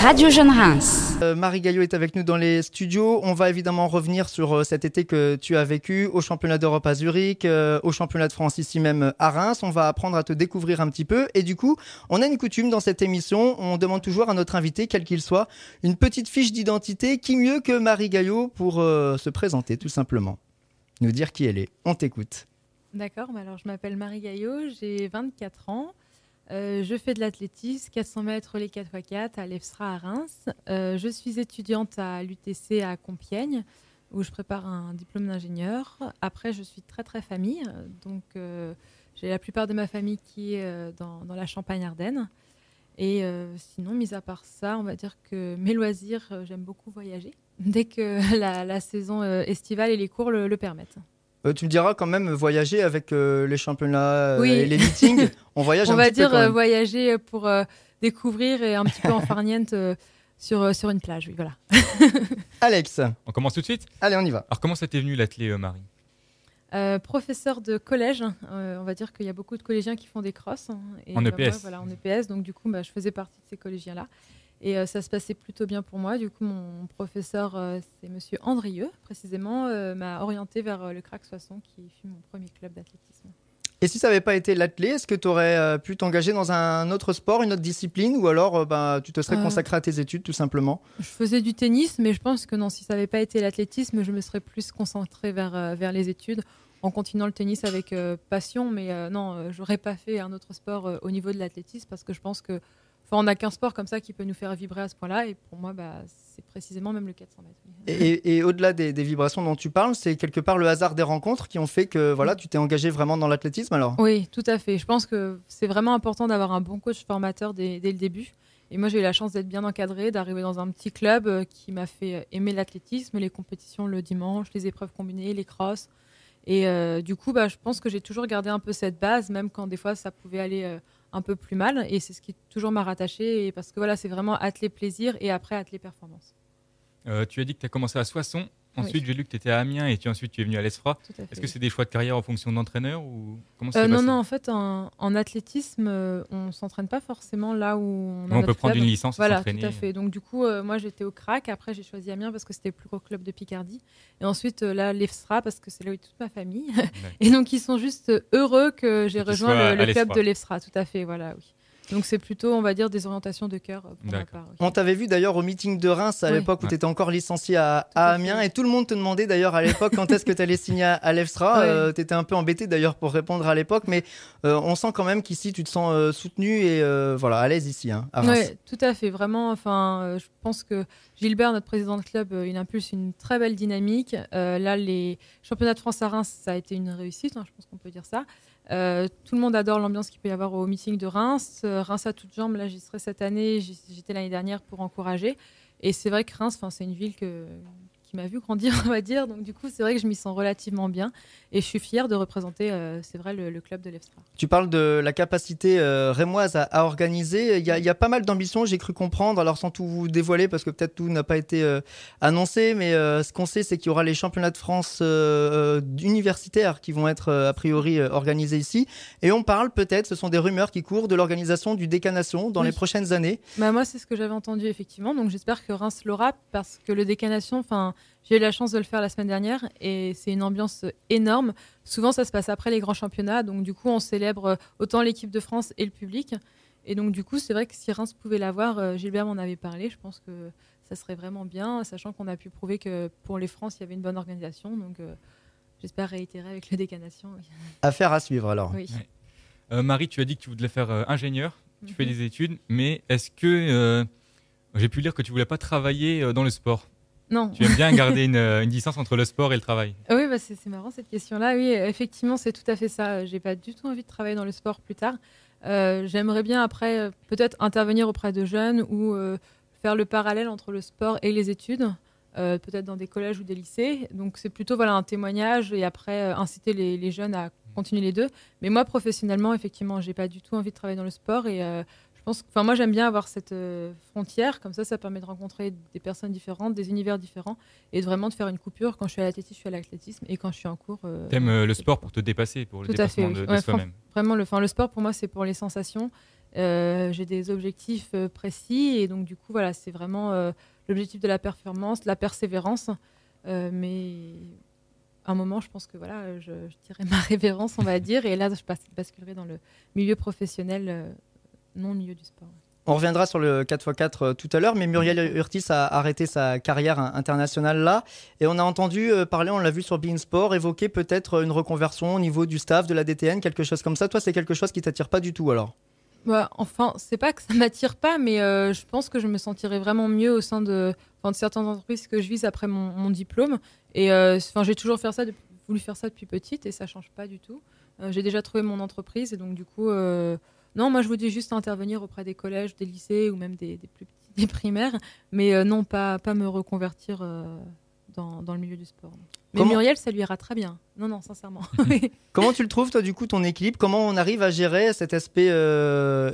Radio Jeune Reims. Marie Gaillot est avec nous dans les studios. On va évidemment revenir sur cet été que tu as vécu au championnat d'Europe à Zurich, au championnat de France ici même à Reims. On va apprendre à te découvrir un petit peu. Et du coup, on a une coutume dans cette émission. On demande toujours à notre invité, quel qu'il soit, une petite fiche d'identité. Qui mieux que Marie Gaillot pour se présenter, tout simplement. Nous dire qui elle est. On t'écoute. D'accord, alors je m'appelle Marie Gaillot, j'ai 24 ans. Je fais de l'athlétisme, 400 mètres les 4x4 à l'EFSRA à Reims. Je suis étudiante à l'UTC à Compiègne, où je prépare un diplôme d'ingénieur. Après, je suis très famille, donc j'ai la plupart de ma famille qui est dans la Champagne-Ardenne. Et sinon, mis à part ça, on va dire que mes loisirs, j'aime beaucoup voyager, dès que la saison estivale et les cours le permettent. Tu me diras quand même voyager avec les championnats oui. et les meetings. On voyage on un va petit peu. dire voyager pour découvrir et un petit peu en farniente sur une plage. Oui, voilà. Alex. On commence tout de suite ? Allez, on y va. Alors comment ça t'est venu l'athlé, Marie ? Professeur de collège, on va dire qu'il y a beaucoup de collégiens qui font des crosses. Et en EPS. Moi, voilà, en EPS, donc du coup, je faisais partie de ces collégiens-là. Et ça se passait plutôt bien pour moi. Du coup, mon professeur, c'est monsieur Andrieux, précisément, m'a orienté vers le Crac Soissons, qui fut mon premier club d'athlétisme. Et si ça n'avait pas été l'athlé, est-ce que tu aurais pu t'engager dans un autre sport, une autre discipline, ou alors tu te serais consacré à tes études, tout simplement ? Je faisais du tennis, mais je pense que non, si ça n'avait pas été l'athlétisme, je me serais plus concentrée vers les études, en continuant le tennis avec passion. Mais non, je n'aurais pas fait un autre sport au niveau de l'athlétisme, parce que je pense que on n'a qu'un sport comme ça qui peut nous faire vibrer à ce point-là. Et pour moi, c'est précisément même le 400 mètres. Et au-delà des vibrations dont tu parles, c'est quelque part le hasard des rencontres qui ont fait que tu t'es engagé vraiment dans l'athlétisme alors ? Oui, tout à fait. Je pense que c'est vraiment important d'avoir un bon coach formateur dès le début. Et moi, j'ai eu la chance d'être bien encadrée, d'arriver dans un petit club qui m'a fait aimer l'athlétisme, les compétitions le dimanche, les épreuves combinées, les crosses. Et du coup, je pense que j'ai toujours gardé un peu cette base, même quand des fois ça pouvait aller un peu plus mal, et c'est ce qui toujours m'a rattachée, parce que c'est vraiment athlé plaisir et après athlé performance. Tu as dit que tu as commencé à Soissons, ensuite oui. J'ai lu que tu étais à Amiens et ensuite tu es venu à l'ESFRA. Est-ce que c'est des choix de carrière en fonction de l'entraîneur ou comment ça s'est passé ? Non, en fait en athlétisme, on ne s'entraîne pas forcément là où on peut prendre une licence et voilà, s'entraîner. Tout à fait. Donc du coup, moi j'étais au Crac, après j'ai choisi Amiens parce que c'était le plus gros club de Picardie, et ensuite là l'EFSRA parce que c'est là où est toute ma famille. Et donc ils sont juste heureux que j'ai rejoint le club de l'EFSRA, tout à fait, voilà, oui. Donc c'est plutôt, on va dire, des orientations de cœur pour ma part. Oui. On t'avait vu d'ailleurs au meeting de Reims à l'époque où tu étais encore licencié à Amiens, et tout le monde te demandait d'ailleurs à l'époque quand est-ce que tu allais signer à l'EFSRA. Tu étais un peu embêté d'ailleurs pour répondre à l'époque, mais on sent quand même qu'ici tu te sens soutenu et à l'aise ici à Reims. Oui, tout à fait, vraiment. Je pense que Gilbert, notre président de club, il impulse une très belle dynamique. Là, les championnats de France à Reims, ça a été une réussite, je pense qu'on peut dire ça. Tout le monde adore l'ambiance qu'il peut y avoir au meeting de Reims. Reims à toutes jambes, là j'y serai cette année, j'étais l'année dernière pour encourager. Et c'est vrai que Reims, c'est une ville qui m'a vu grandir, on va dire. Donc du coup, c'est vrai que je m'y sens relativement bien. Et je suis fière de représenter, c'est vrai, le club de l'EFSRA. Tu parles de la capacité rémoise à organiser. Il y a pas mal d'ambitions, j'ai cru comprendre. Alors sans tout vous dévoiler, parce que peut-être tout n'a pas été annoncé. Mais ce qu'on sait, c'est qu'il y aura les championnats de France universitaires qui vont être a priori organisés ici. Et on parle peut-être, ce sont des rumeurs qui courent, de l'organisation du Décanation dans les prochaines années. Moi, c'est ce que j'avais entendu, effectivement. Donc j'espère que Reims l'aura, parce que le Décanation, j'ai eu la chance de le faire la semaine dernière et c'est une ambiance énorme. Souvent, ça se passe après les grands championnats. Donc, du coup, on célèbre autant l'équipe de France et le public. Et donc, du coup, c'est vrai que si Reims pouvait l'avoir, Gilbert m'en avait parlé. Je pense que ça serait vraiment bien, sachant qu'on a pu prouver que pour les France, il y avait une bonne organisation. Donc, j'espère réitérer avec le Décanation. Oui. Affaire à suivre, alors. Oui. Marie, tu as dit que tu voulais faire ingénieur. Tu fais des études. Mais est-ce que j'ai pu lire que tu ne voulais pas travailler dans le sport ? Non. Tu aimes bien garder une distance entre le sport et le travail ? Oui, c'est marrant cette question-là. Oui, effectivement, c'est tout à fait ça. J'ai pas du tout envie de travailler dans le sport plus tard. J'aimerais bien après peut-être intervenir auprès de jeunes ou faire le parallèle entre le sport et les études, peut-être dans des collèges ou des lycées. Donc c'est plutôt un témoignage et après inciter les jeunes à continuer les deux. Mais moi, professionnellement, effectivement, j'ai pas du tout envie de travailler dans le sport et moi j'aime bien avoir cette frontière, comme ça permet de rencontrer des personnes différentes, des univers différents et vraiment de faire une coupure. Quand je suis à l'athlétisme, je suis à l'athlétisme et quand je suis en cours... T'aimes le sport pour te dépasser, pour le dépassement de soi-même. Vraiment, le sport pour moi c'est pour les sensations J'ai des objectifs précis et donc du coup voilà, c'est vraiment l'objectif de la performance, de la persévérance. Mais à un moment, je pense que voilà, je dirais ma révérence, on va dire, et là, je basculerai dans le milieu professionnel, non le milieu du sport. On reviendra sur le 4x4 tout à l'heure, mais Muriel Hurtis a arrêté sa carrière internationale là, et on a entendu parler, on l'a vu sur Bein Sport, évoquer peut-être une reconversion au niveau du staff, de la DTN, quelque chose comme ça. Toi, c'est quelque chose qui t'attire pas du tout alors? Enfin, c'est pas que ça m'attire pas, mais je pense que je me sentirais vraiment mieux au sein de certaines entreprises que je vise après mon diplôme. Et j'ai toujours voulu faire ça depuis petite et ça change pas du tout. J'ai déjà trouvé mon entreprise et donc du coup, non, moi je voulais juste intervenir auprès des collèges, des lycées ou même des plus petits, des primaires, mais non, pas me reconvertir dans le milieu du sport. Mais Muriel, ça lui ira très bien. Non, sincèrement. Comment tu le trouves, toi, du coup, ton équilibre? Comment on arrive à gérer cet aspect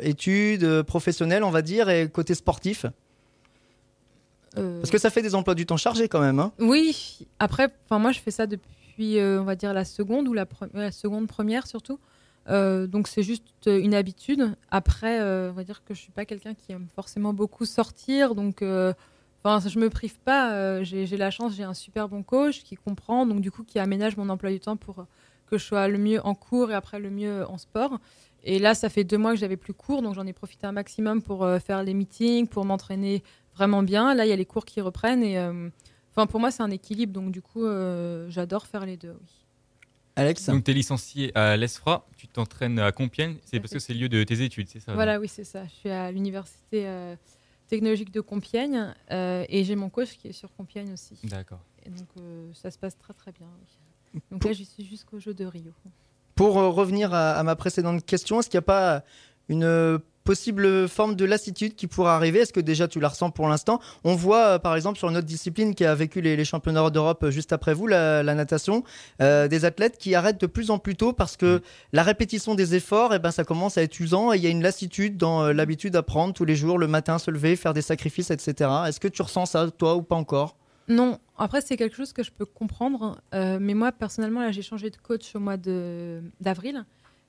études, professionnelles, on va dire, et côté sportif? Parce que ça fait des emplois du temps chargés quand même. Hein. Oui, après, moi, je fais ça depuis, on va dire, la seconde ou la seconde première surtout. Donc, c'est juste une habitude. Après, on va dire que je ne suis pas quelqu'un qui aime forcément beaucoup sortir. Donc... je me prive pas, j'ai la chance, j'ai un super bon coach qui comprend, donc du coup qui aménage mon emploi du temps pour que je sois le mieux en cours et après le mieux en sport. Et là, ça fait 2 mois que j'avais plus cours, donc j'en ai profité un maximum pour faire les meetings, pour m'entraîner vraiment bien. Là, il y a les cours qui reprennent et pour moi, c'est un équilibre, donc du coup, j'adore faire les deux. Oui. Alex? Donc tu es licencié à l'ESFRA, tu t'entraînes à Compiègne, c'est parce que c'est le lieu de tes études, c'est ça? Voilà, oui, c'est ça. Je suis à l'université technologique de Compiègne et j'ai mon coach qui est sur Compiègne aussi. D'accord. Et donc ça se passe très très bien. Oui. Donc là j'y suis jusqu'au jeu de Rio. Pour revenir à ma précédente question, est-ce qu'il n'y a pas une possible forme de lassitude qui pourrait arriver? Est-ce que déjà tu la ressens pour l'instant? On voit par exemple sur notre discipline qui a vécu les championnats d'Europe juste après vous, la natation, des athlètes qui arrêtent de plus en plus tôt parce que la répétition des efforts, ça commence à être usant et il y a une lassitude dans l'habitude d'apprendre tous les jours, le matin se lever, faire des sacrifices, etc. Est-ce que tu ressens ça toi ou pas encore? Non, après c'est quelque chose que je peux comprendre, mais moi personnellement là j'ai changé de coach au mois d'avril.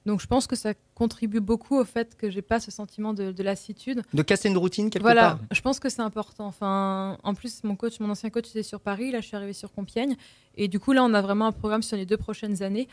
Donc je pense que ça contribue beaucoup au fait que j'ai pas ce sentiment de lassitude. De casser une routine quelque part. part. Je pense que c'est important. En plus, mon ancien coach était sur Paris, là je suis arrivée sur Compiègne. Et du coup là on a vraiment un programme sur les 2 prochaines années.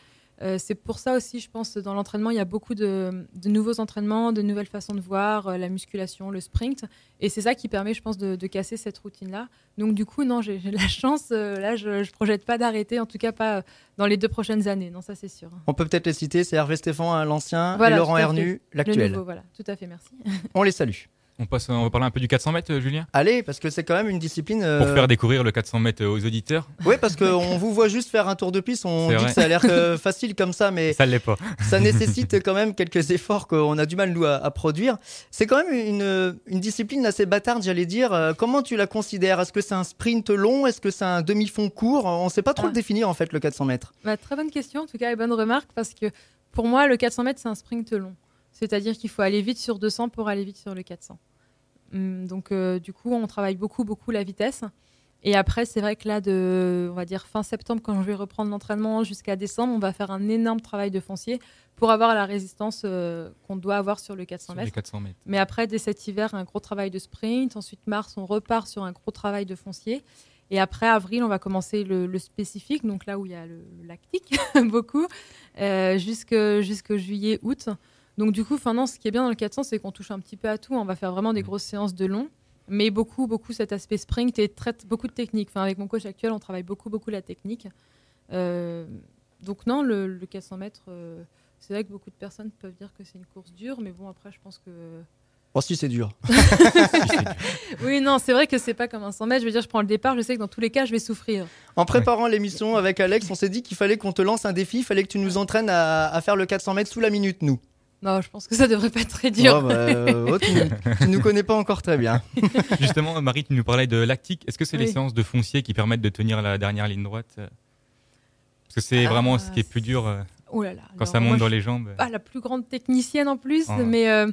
C'est pour ça aussi, je pense, dans l'entraînement, il y a beaucoup de nouveaux entraînements, de nouvelles façons de voir, la musculation, le sprint. Et c'est ça qui permet, je pense, de casser cette routine-là. Donc du coup, non, j'ai de la chance. Là, je ne projette pas d'arrêter, en tout cas pas dans les 2 prochaines années. Non, ça c'est sûr. On peut peut-être les citer, c'est Hervé Stéphan, l'ancien, voilà, et Laurent Hernu, l'actuel. Le nouveau, voilà, tout à fait, merci. On les salue. On va parler un peu du 400 mètres, Julien? Allez, parce que c'est quand même une discipline... Pour faire découvrir le 400 mètres aux auditeurs. Oui, parce qu'on vous voit juste faire un tour de piste, on dit que ça a l'air facile comme ça, mais ça ne l'est pas. Ça nécessite quand même quelques efforts qu'on a du mal, nous, à produire. C'est quand même une discipline assez bâtarde, j'allais dire. Comment tu la considères? Est-ce que c'est un sprint long? Est-ce que c'est un demi-fond court? On ne sait pas trop le définir, en fait, le 400 mètres. Très bonne question, en tout cas, et bonne remarque, parce que pour moi, le 400 mètres, c'est un sprint long. C'est-à-dire qu'il faut aller vite sur 200 pour aller vite sur le 400. Donc du coup on travaille beaucoup la vitesse et après c'est vrai que là on va dire fin septembre quand je vais reprendre l'entraînement jusqu'à décembre on va faire un énorme travail de foncier pour avoir la résistance qu'on doit avoir sur le 400 mètres. Mais après dès cet hiver un gros travail de sprint, ensuite mars on repart sur un gros travail de foncier et après avril on va commencer le spécifique donc là où il y a le lactique beaucoup jusque juillet août. Donc du coup, ce qui est bien dans le 400, c'est qu'on touche un petit peu à tout. On va faire vraiment des grosses séances de long, mais beaucoup cet aspect sprint et traite beaucoup de technique. Avec mon coach actuel, on travaille beaucoup la technique. Donc non, le 400 mètres, c'est vrai que beaucoup de personnes peuvent dire que c'est une course dure, mais bon, après, je pense que... Oh si, c'est dur. Oui, non, c'est vrai que c'est pas comme un 100 mètres. Je veux dire, je prends le départ, je sais que dans tous les cas, je vais souffrir. En préparant l'émission avec Alex, on s'est dit qu'il fallait qu'on te lance un défi, il fallait que tu nous entraînes à faire le 400 mètres sous la minute, nous. Non, je pense que ça devrait pas être très dur. Tu nous connais pas encore très bien. Justement, Marie, tu nous parlais de lactique. Est-ce que c'est les séances de foncier qui permettent de tenir la dernière ligne droite? Parce que c'est vraiment ce qui est plus dur quand ça monte dans les jambes. Pas la plus grande technicienne en plus, mais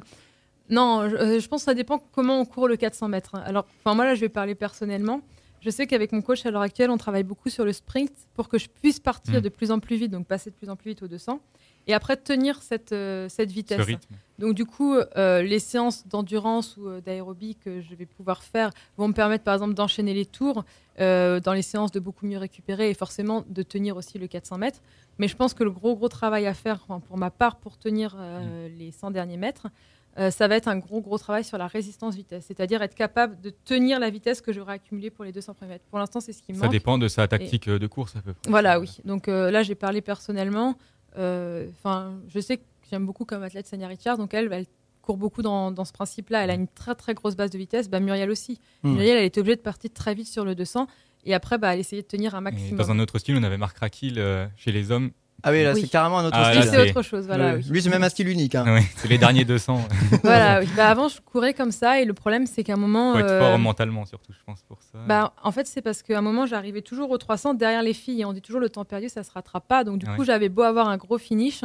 non, je pense que ça dépend comment on court le 400 mètres. Alors, moi là, je vais parler personnellement. Je sais qu'avec mon coach à l'heure actuelle, on travaille beaucoup sur le sprint pour que je puisse partir de plus en plus vite, donc passer de plus en plus vite au 200. et après tenir cette vitesse. Ce rythme. Donc du coup, les séances d'endurance ou d'aérobie que je vais pouvoir faire vont me permettre par exemple d'enchaîner les tours dans les séances, de beaucoup mieux récupérer et forcément de tenir aussi le 400 mètres. Mais je pense que le gros travail à faire, pour ma part, pour tenir les 100 derniers mètres, ça va être un gros travail sur la résistance vitesse, c'est-à-dire être capable de tenir la vitesse que j'aurai accumulée pour les 200 premiers mètres. Pour l'instant, c'est ce qui me manque. Ça dépend de sa tactique de course à peu près. Voilà, oui. Donc là, j'ai parlé personnellement. Je sais que j'aime beaucoup comme athlète Sania Richard, donc elle court beaucoup dans ce principe-là. Elle a une très grosse base de vitesse. Muriel aussi. Muriel, elle était obligée de partir très vite sur le 200 et après, elle essayait de tenir un maximum. Et dans un autre style, on avait Marc Raquil chez les hommes. Ah oui, là, c'est carrément un autre style. Là, c'est autre chose, voilà. Oui. Lui, c'est même un style unique. Hein. Oui, c'est les derniers 200. Voilà, oui. Avant, je courais comme ça et le problème, c'est qu'à un moment... Il faut être fort mentalement, surtout, je pense, pour ça. En fait, c'est parce qu'à un moment, j'arrivais toujours aux 300 derrière les filles et on dit toujours le temps perdu, ça se rattrape pas. Donc, du coup, j'avais beau avoir un gros finish,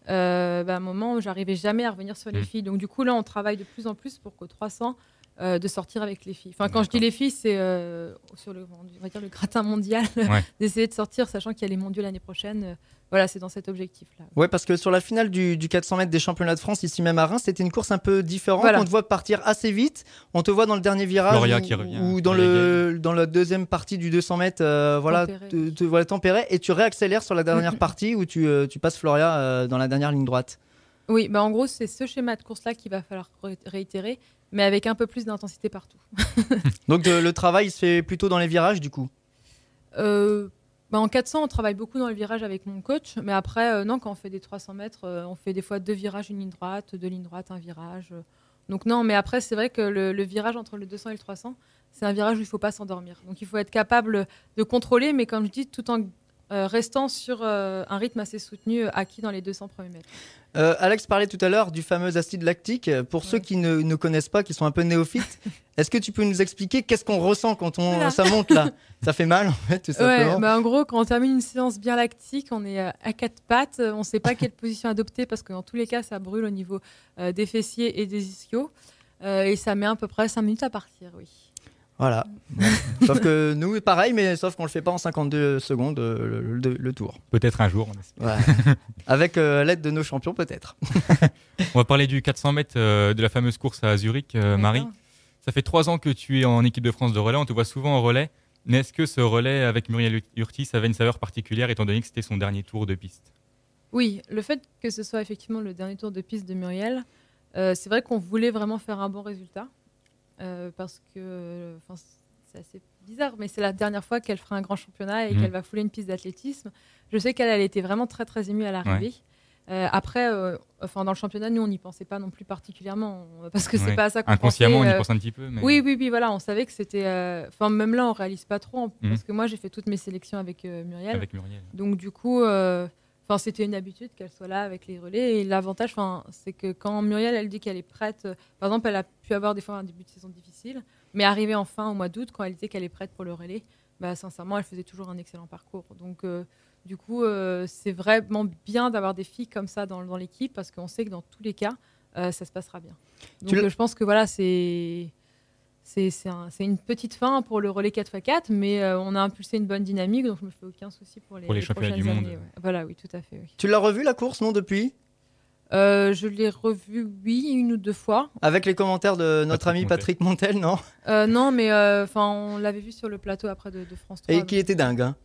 à un moment, j'arrivais jamais à revenir sur les filles. Donc, du coup, là, on travaille de plus en plus pour qu'aux 300... de sortir avec les filles. Quand je dis les filles, c'est sur le gratin mondial, d'essayer de sortir, sachant qu'il y a les mondiaux l'année prochaine. Voilà, c'est dans cet objectif-là. Ouais, parce que sur la finale du 400 mètres des championnats de France, ici même à Reims, c'était une course un peu différente. Voilà. On te voit partir assez vite. On te voit dans le dernier virage ou dans la deuxième partie du 200 mètres, tempéré, et tu réaccélères sur la dernière partie où tu passes Floria dans la dernière ligne droite. Oui, en gros, c'est ce schéma de course-là qu'il va falloir réitérer, mais avec un peu plus d'intensité partout. Donc le travail se fait plutôt dans les virages, du coup En 400, on travaille beaucoup dans les virages avec mon coach, mais après, non, quand on fait des 300 mètres, on fait des fois 2 virages, une ligne droite, 2 lignes droites, un virage. Donc non, mais après, c'est vrai que le virage entre le 200 et le 300, c'est un virage où il ne faut pas s'endormir. Donc il faut être capable de contrôler, mais comme je dis, tout en restant sur un rythme assez soutenu acquis dans les 200 premiers mètres. Alex parlait tout à l'heure du fameux acide lactique. Pour ceux qui ne connaissent pas, qui sont un peu néophytes, est-ce que tu peux nous expliquer qu'est-ce qu'on ressent quand ça monte là? Ça fait mal en fait, tout simplement. En gros, quand on termine une séance bien lactique, on est à 4 pattes, on ne sait pas quelle position adopter parce que dans tous les cas, ça brûle au niveau des fessiers et des ischios et ça met à peu près 5 minutes à partir, oui. Voilà. Sauf que nous, pareil, mais sauf qu'on le fait pas en 52 secondes le tour. Peut-être un jour, on espère. Ouais. Avec l'aide de nos champions, peut-être. On va parler du 400 mètres de la fameuse course à Zurich, Marie. Ça fait 3 ans que tu es en équipe de France de relais. On te voit souvent en relais. Mais est-ce que ce relais avec Muriel Hurtis avait une saveur particulière étant donné que c'était son dernier tour de piste? Oui, le fait que ce soit effectivement le dernier tour de piste de Muriel, c'est vrai qu'on voulait vraiment faire un bon résultat. Parce que c'est assez bizarre, mais c'est la dernière fois qu'elle fera un grand championnat et qu'elle va fouler une piste d'athlétisme. Je sais qu'elle était vraiment très émue à l'arrivée. Après, dans le championnat, nous, on n'y pensait pas non plus particulièrement, parce que c'est pas à ça qu'on inconsciemment, pensait. on y pense un petit peu. Mais... Oui, voilà, on savait que c'était... même là, on réalise pas trop, parce que moi, j'ai fait toutes mes sélections avec Muriel. Donc, du coup... c'était une habitude qu'elle soit là avec les relais. Et l'avantage, c'est que quand Muriel, elle dit qu'elle est prête, par exemple, elle a pu avoir des fois un début de saison difficile, mais arriver en fin au mois d'août, quand elle disait qu'elle est prête pour le relais, sincèrement, elle faisait toujours un excellent parcours. Donc, du coup, c'est vraiment bien d'avoir des filles comme ça dans l'équipe, parce qu'on sait que dans tous les cas, ça se passera bien. Donc, je pense que voilà, c'est une petite fin pour le relais 4x4, mais on a impulsé une bonne dynamique, donc je me fais aucun souci pour les championnats du monde. Ouais. Voilà, oui, tout à fait. Oui. Tu l'as revu la course, non, depuis? Je l'ai revu, oui, 1 ou 2 fois. Avec les commentaires de notre ami Patrick Montel, non? Non, mais on l'avait vu sur le plateau après de France 3. Et qui était dingue, hein.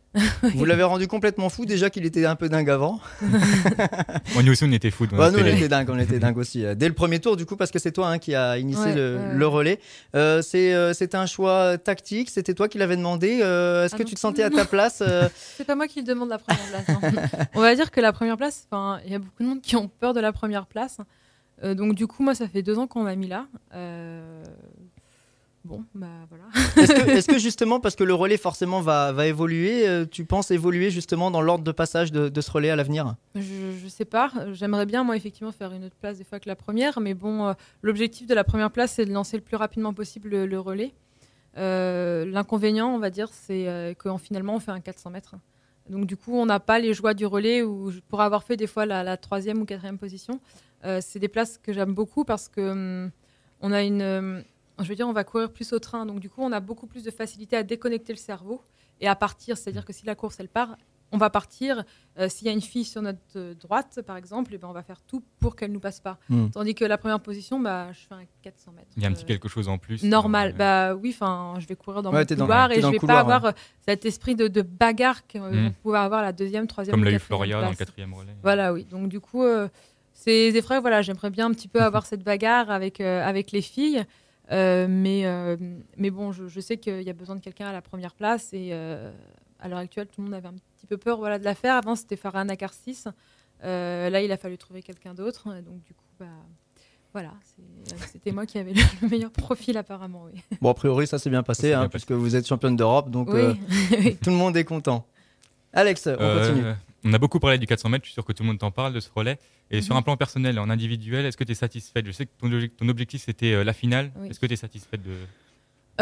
Vous l'avez rendu complètement fou, déjà qu'il était un peu dingue avant. Nous aussi, on était fous. Nous, on était dingue aussi. Dès le premier tour, du coup, parce que c'est toi qui a initié le relais. C'était un choix tactique, c'était toi qui l'avais demandé. Est-ce que tu te sentais à ta place? C'est pas moi qui le demande la première place. Non. On va dire que la première place, il y a beaucoup de monde qui ont peur de la première place. Donc du coup, moi, ça fait 2 ans qu'on m'a mis là. Voilà. Est-ce que justement, parce que le relais forcément va évoluer, tu penses évoluer justement dans l'ordre de passage de ce relais à l'avenir? Je sais pas. J'aimerais bien, moi, effectivement, faire une autre place des fois que la première. Mais bon, l'objectif de la première place, c'est de lancer le plus rapidement possible le relais. L'inconvénient, on va dire, c'est que finalement, on fait un 400 mètres. Donc du coup, on n'a pas les joies du relais où pour avoir fait des fois la 3e ou 4e position. C'est des places que j'aime beaucoup parce que on a on va courir plus au train. Donc du coup, on a beaucoup plus de facilité à déconnecter le cerveau et à partir. C'est-à-dire que si la course, elle part, on va partir. S'il y a une fille sur notre droite, par exemple, on va faire tout pour qu'elle nous passe pas. Tandis que la première position, je fais un 400 mètres. Il y a un petit quelque chose en plus. Normal. Oui, je vais courir dans mon couloir et je vais pas avoir cet esprit de bagarre qu'on pouvait avoir la deuxième, troisième. Comme l'a eu Floria dans le 4e relais. Voilà, oui. Donc du coup, c'est des frères. Voilà, j'aimerais bien un petit peu avoir cette bagarre avec les filles. Mais bon, je sais qu'il y a besoin de quelqu'un à la première place et à l'heure actuelle, tout le monde avait un petit peu peur de la faire. Avant, c'était Farah Nakarsis. Là, il a fallu trouver quelqu'un d'autre. Donc, du coup, voilà, c'était moi qui avais le meilleur profil apparemment. Oui. Bon, a priori, ça s'est bien passé, puisque vous êtes championne d'Europe, donc oui. Tout le monde est content. Alex, on continue. On a beaucoup parlé du 400 mètres, je suis sûr que tout le monde t'en parle de ce relais. Et sur un plan personnel, en individuel, est-ce que tu es satisfaite? Je sais que ton objectif, c'était la finale. Oui. Est-ce que tu es satisfaite de...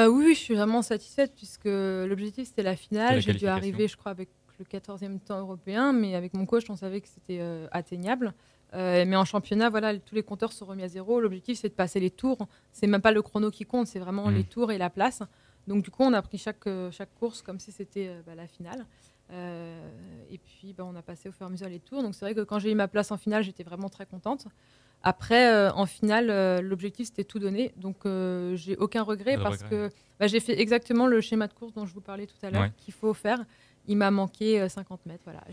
Oui, je suis vraiment satisfaite puisque l'objectif, c'était la finale. J'ai dû arriver, je crois, avec le 14e temps européen, mais avec mon coach, on savait que c'était atteignable. Mais en championnat, voilà, tous les compteurs sont remis à zéro. L'objectif, c'est de passer les tours. C'est même pas le chrono qui compte, c'est vraiment les tours et la place. Donc, du coup, on a pris chaque course comme si c'était la finale. Et puis on a passé au fur et à mesure les tours, donc c'est vrai que quand j'ai eu ma place en finale, j'étais vraiment très contente. Après en finale, l'objectif c'était tout donner, donc j'ai aucun regret parce que j'ai fait exactement le schéma de course dont je vous parlais tout à l'heure qu'il faut faire. Il m'a manqué 50 mètres, voilà.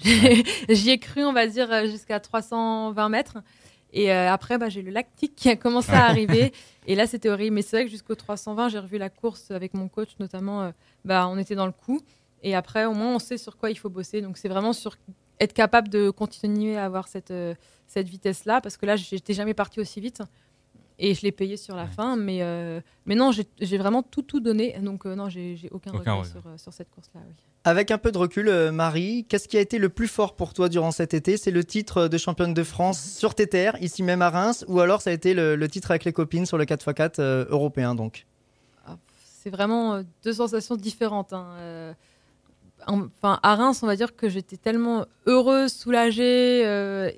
J'y ai cru, on va dire, jusqu'à 320 mètres. Et après, j'ai le lactique qui a commencé à arriver. Et là, c'était horrible. Mais c'est vrai que jusqu'au 320, j'ai revu la course avec mon coach, notamment. On était dans le coup. Et après, au moins, on sait sur quoi il faut bosser. Donc, c'est vraiment sur être capable de continuer à avoir cette vitesse-là. Parce que là, je n'étais jamais partie aussi vite. Et je l'ai payé sur la fin. Mais non, j'ai vraiment tout donné. Donc, non, j'ai aucun regret sur cette course-là. Oui. Avec un peu de recul, Marie, qu'est-ce qui a été le plus fort pour toi durant cet été? C'est le titre de championne de France sur TTR, ici même à Reims, ou alors ça a été le titre avec les copines sur le 4x4 européen donc? C'est vraiment deux sensations différentes. À Reims, on va dire que j'étais tellement heureuse, soulagée,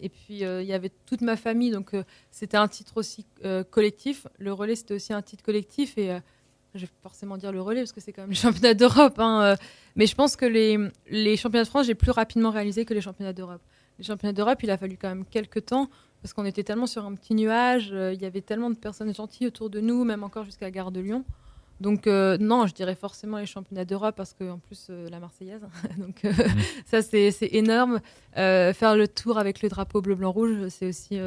et puis il y avait toute ma famille, donc c'était un titre aussi collectif. Le relais, c'était aussi un titre collectif, et je vais forcément dire le relais parce que c'est quand même les championnats d'Europe. Mais je pense que les championnats de France, j'ai plus rapidement réalisé que les championnats d'Europe. Les championnats d'Europe, il a fallu quand même quelques temps parce qu'on était tellement sur un petit nuage. Il y avait tellement de personnes gentilles autour de nous, même encore jusqu'à la gare de Lyon. Donc non, je dirais forcément les championnats d'Europe parce qu'en plus, la Marseillaise. Donc ça, c'est énorme. Faire le tour avec le drapeau bleu-blanc-rouge, c'est aussi...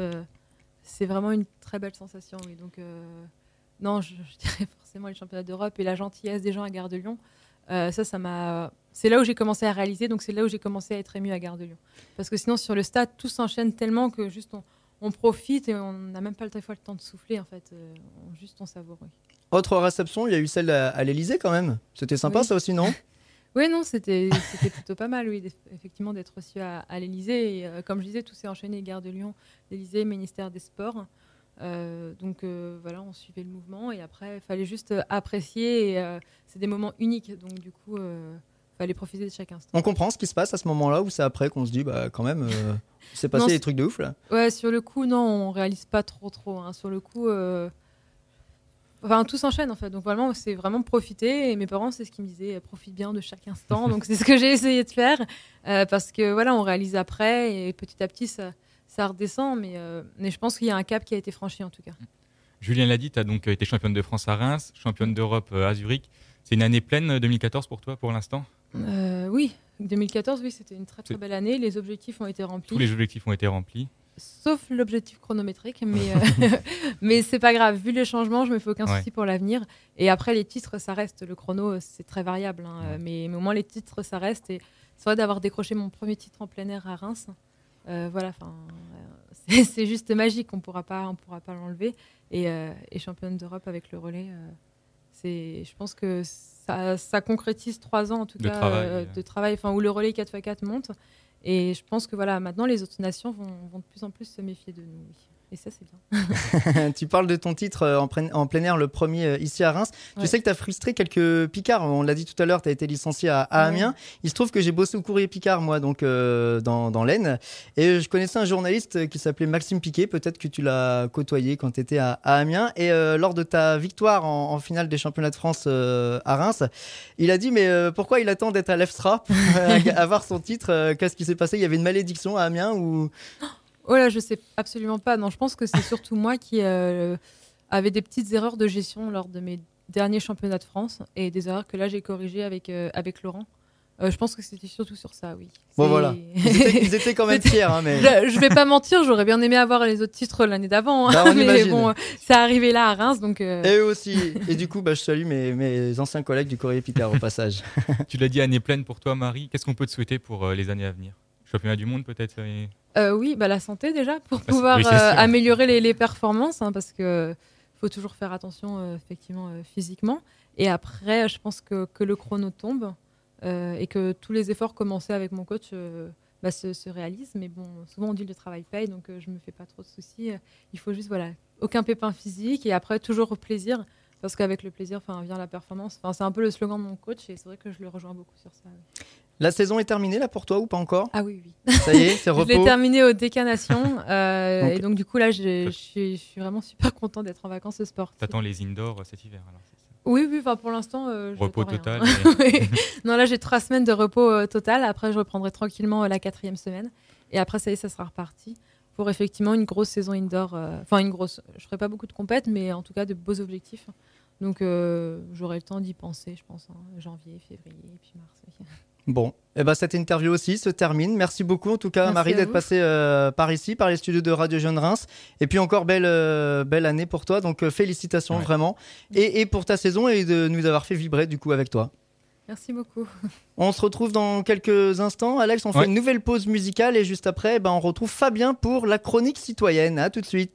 c'est vraiment une très belle sensation. Oui. Donc non, je dirais forcément les championnats d'Europe et la gentillesse des gens à Gare de Lyon. Ça m'a... C'est là où j'ai commencé à réaliser, donc c'est là où j'ai commencé à être émue à Gare de Lyon. Parce que sinon, sur le stade, tout s'enchaîne tellement que juste on profite et on n'a même pas le temps de souffler, en fait. Juste on savoure, oui. Autre réception, il y a eu celle à l'Elysée quand même. C'était sympa, oui. Ça aussi, non? Oui, non, c'était plutôt pas mal, oui, effectivement, d'être reçu à l'Elysée. Et comme je disais, tout s'est enchaîné, Gare de Lyon, l'Elysée, ministère des Sports. Donc voilà, on suivait le mouvement et après il fallait juste apprécier et c'est des moments uniques, donc du coup fallait profiter de chaque instant. On comprend ce qui se passe à ce moment-là ou c'est après qu'on se dit quand même c'est passé des trucs de ouf là? Ouais, sur le coup non, on réalise pas trop hein. Sur le coup tout s'enchaîne en fait, donc vraiment c'est vraiment profiter et mes parents c'est ce qu'ils me disaient, profite bien de chaque instant. Donc c'est ce que j'ai essayé de faire parce que voilà, on réalise après et petit à petit ça redescend, mais je pense qu'il y a un cap qui a été franchi en tout cas. Julien l'a dit, tu as donc été championne de France à Reims, championne d'Europe à Zurich. C'est une année pleine 2014 pour toi pour l'instant? Oui, 2014, oui, c'était une très très belle année. Les objectifs ont été remplis. Tous les objectifs ont été remplis. Sauf l'objectif chronométrique, mais c'est pas grave. Vu les changements, je me fais aucun souci pour l'avenir. Et après, les titres, ça reste. Le chrono, c'est très variable. Mais au moins, les titres, ça reste. Et c'est vrai d'avoir décroché mon premier titre en plein air à Reims. Voilà, c'est juste magique, on pourra pas l'enlever. Et championne d'Europe avec le relais, je pense que ça concrétise 3 ans en tout cas de travail, où le relais 4x4 monte. Et je pense que voilà, maintenant les autres nations vont de plus en plus se méfier de nous. Oui. Et ça, c'est bien. Tu parles de ton titre en plein air, le premier ici à Reims. Ouais. Tu sais que tu as frustré quelques Picards. On l'a dit tout à l'heure, tu as été licencié à Amiens. Il se trouve que j'ai bossé au Courrier Picard, moi, donc dans l'Aisne. Et je connaissais un journaliste qui s'appelait Maxime Piquet. Peut-être que tu l'as côtoyé quand tu étais à Amiens. Et lors de ta victoire en finale des championnats de France à Reims, il a dit mais pourquoi il attend d'être à l'EFSTRA pour avoir son titre? Qu'est-ce qui s'est passé? Il y avait une malédiction à Amiens ou... Oh là, je sais absolument pas. Non, je pense que c'est surtout moi qui avait des petites erreurs de gestion lors de mes derniers championnats de France et des erreurs que là j'ai corrigées avec Laurent. Je pense que c'était surtout sur ça, oui. Bon voilà, ils étaient quand même fiers. Hein, mais... je vais pas mentir, j'aurais bien aimé avoir les autres titres l'année d'avant. Hein, bah, mais bon, ça arrivait là à Reims. Donc, Et eux aussi. Et du coup, je salue mes anciens collègues du Courrier Picard au passage. Tu l'as dit, année pleine pour toi, Marie. Qu'est-ce qu'on peut te souhaiter pour les années à venir? Championnat du monde peut-être Oui, la santé déjà, pour pouvoir améliorer les performances, hein, parce qu'il faut toujours faire attention effectivement physiquement. Et après, je pense que le chrono tombe et que tous les efforts commencés avec mon coach se réalisent. Mais bon, souvent on dit que le travail paye, donc je ne me fais pas trop de soucis. Il faut juste, aucun pépin physique et après toujours au plaisir. Parce qu'avec le plaisir vient la performance. C'est un peu le slogan de mon coach et c'est vrai que je le rejoins beaucoup sur ça. La saison est terminée là pour toi ou pas encore? Ah oui. Ça y est, c'est repos. Je l'ai terminée au Décanation et donc du coup là je suis vraiment super content d'être en vacances sportives. T'attends les indoors cet hiver alors? Oui, pour l'instant. Repos total. Non, là j'ai 3 semaines de repos total. Après je reprendrai tranquillement la 4e semaine et après ça y est, ça sera reparti pour effectivement une grosse saison indoor. Je ferai pas beaucoup de compètes, mais en tout cas de beaux objectifs. Donc j'aurai le temps d'y penser, je pense, janvier, février et puis mars. Bon, cette interview aussi se termine. Merci beaucoup en tout cas, Merci Marie, d'être passée par ici, par les studios de Radio Jeune Reims. Et puis encore belle année pour toi, donc félicitations vraiment. Et pour ta saison et de nous avoir fait vibrer du coup avec toi. Merci beaucoup. On se retrouve dans quelques instants. Alex, on fait une nouvelle pause musicale et juste après, on retrouve Fabien pour la chronique citoyenne. À tout de suite.